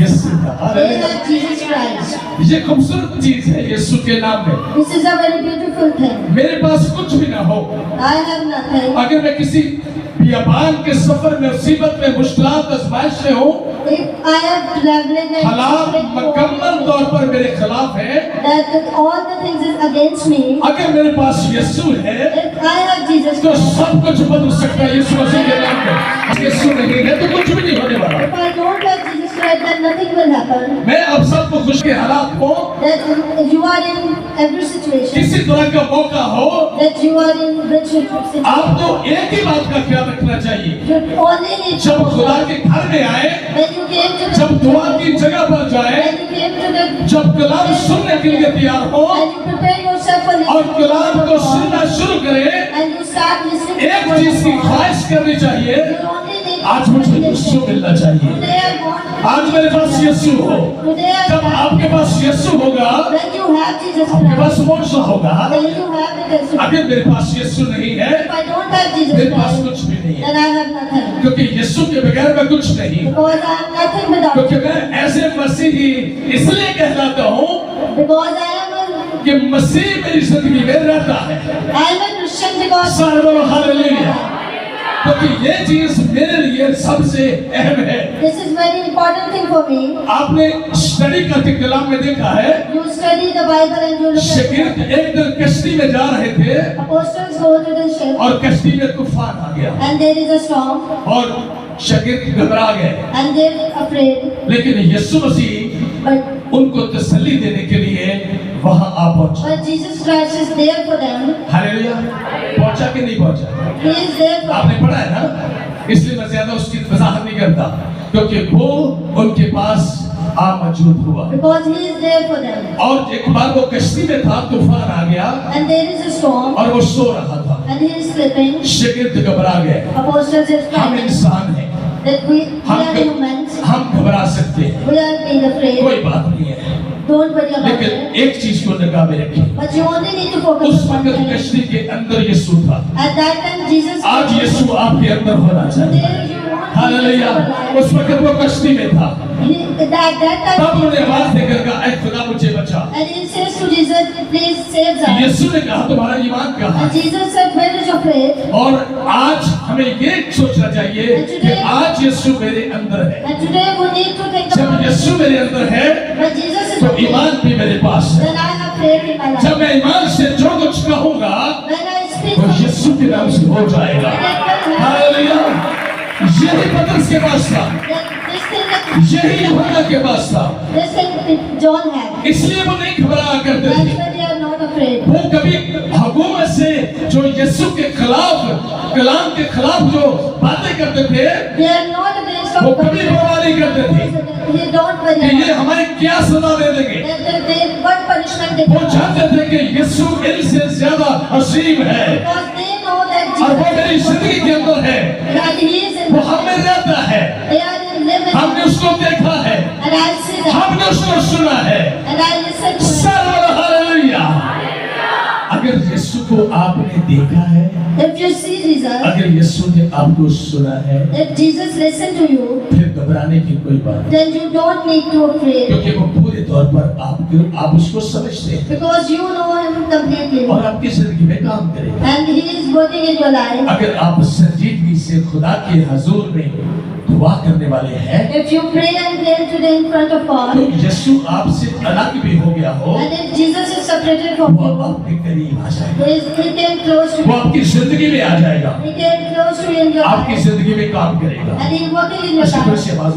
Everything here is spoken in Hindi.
यीशु का। Praise of Jesus Christ. ये खूबसूरत चीज है यीशु के नाम में। This is a very beautiful thing. मेरे पास कुछ भी ना हो, I have nothing. अगर मैं किसी बियाबान के सफर में, मुसीबत में, मुश्किलात आज़माइश में हूँ, If I am traveling and हालात मुकम्मल तौर पर मेरे खिलाफ है, that all the things is against me, अगर मेरे पास यीशु है if I have Jesus तो Christ, सब कुछ बदल सकता है यीशु मसीह के नाम में। यीशु नहीं है तो कुछ भी नहीं होने वाला। if I don't have Jesus Christ, then nothing will happen. मैं अब सबको खुश के हालात हो, That if you are in every situation, किसी तरह का मौका हो, that you are in which situation, आपको एक ही बात का ख्याल रखना चाहिए, you only need to जब खुदा के घर में आए, when you came to जब दुआ की जगह पर जाए, when you came to the जब कलाम सुनने के लिए तैयार हो and you prepare yourself for और listening कलाम to को God, सुनना शुरू करें, and you start listening to एक God, चीज की ख्वाहिश करनी चाहिए, you only need आज मुझे यीशु मिलना चाहिए, today I want आज मेरे पास यीशु हो। today I जब want आपके पास यीशु होगा, when you have Jesus आपके पास Christ, मोक्ष होगा। then you have the Jesus. अगर मेरे पास यीशु नहीं है, If I don't have Jesus मेरे पास Christ, कुछ भी नहीं है, then I have nothing, क्योंकि यीशु के बगैर मैं कुछ नहीं, because I am nothing without क्योंकि him. मैं ऐसे मसीही इसलिए कहलाता हूँ Because I am कि मसीह मेरी जिंदगी में रहता है। a Christian because सारे बोलो हालेलुया, क्योंकि ये चीज मेरे लिए सबसे अहम है। this is very important thing for me. आपने स्टडी करके कलाम में देखा है, You study the Bible and you look at शागिर्द एक दिन कश्ती में जा रहे थे apostles go to the ship और कश्ती में तूफान आ गया and there is a storm और शागिर्द घबरा गए, and they're afraid, लेकिन यीशु मसीह but उनको तसल्ली देने के लिए वहां आ पहुंचा। Jesus Christ is there for them. Hallelujah, पहुंचा कि नहीं पहुंचा? He is there for them. आपने पढ़ा है ना, इसलिए मैं ज्यादा उसकी वजाहत नहीं करता, क्योंकि वो उनके पास आ मौजूद हुआ Because he is there for them. और एक बार वो कश्ती में था, तूफान आ गया And there is a storm और वो सो रहा था, and he is sleeping. शागिर्द घबरा गए। Apostles is हम crying इंसान हैं, that we are humans. हम घबरा सकते हैं, We are being afraid. कोई बात नहीं है, Don't worry about लेकिन it. एक चीज को निगाह में रखिए, But you only need to focus उस on one वक्त thing. कश्ती के अंदर यीशु था, At that time Jesus आज यीशु आपके अंदर होना चाहिए। There you want hallelujah, Jesus to alive. उस वक्त वो कश्ती में था, At that तब time उन्होंने आवाज देकर कहा, ऐ खुदा मुझे बचा। and he says to Jesus, please save us. यीशु ने कहा तुम्हारा ईमान कहाँ And है? Jesus said, where is your faith? और आज हमें ये सोचना चाहिए कि आज यीशु मेरे अंदर है। And today we need to think जब about it. यीशु मेरे अंदर है When Jesus is तो with me, ईमान भी मेरे पास है। then I have faith in my life. जब मैं ईमान से जो कुछ कहूँगा When I speak वो of यीशु के नाम से हो जाएगा। हालेलुया, यही पतरस के पास था, this thing that यही यूहन्ना के पास था, this thing that John had. इसलिए वो नहीं घबराया करते That's थे। why they are not afraid. वो कभी हुकूमत से जो यीशु के खिलाफ, कलाम के खिलाफ जो बातें करते थे, They are not against वो our कभी परवाह नहीं करते थे They don't worry कि ये about हमें क्या सजा दे देंगे। what punishment they वो get. जानते थे कि यीशु इनसे ज्यादा असीम है Because they know that और वो Jesus मेरी जिंदगी के अंदर है, that he is in वो हमें रहता है, they are in live with हमने him. उसको देखा है, And I see that हमने उसको सुना है। and I listen to him. सर्व हालेलुया, अगर यीशु को आपने देखा है, If you see Jesus, अगर यीशु ने आपको सुना है, if Jesus listen to you, फिर घबराने की कोई बात नहीं, then you don't need to afraid क्योंकि वो पूरे तौर पर आप उसको समझते हैं because you know him completely और आपकी जिंदगी में काम करेगा। and he is working in your life. अगर आप संजीदगी से खुदा के हजूर में दुआ करने वाले हैं, If you pray and pray today in front of तो God यीशु आपसे अलग भी हो गया हो, and if Jesus is separated from वो you, आपके करीब आ जाएगा, he came close to वो you. आपकी जिंदगी में आ जाएगा, He came close to you in your आपकी life जिंदगी में काम करेगा। and he is working in your अच्छी तरह life. से आवाज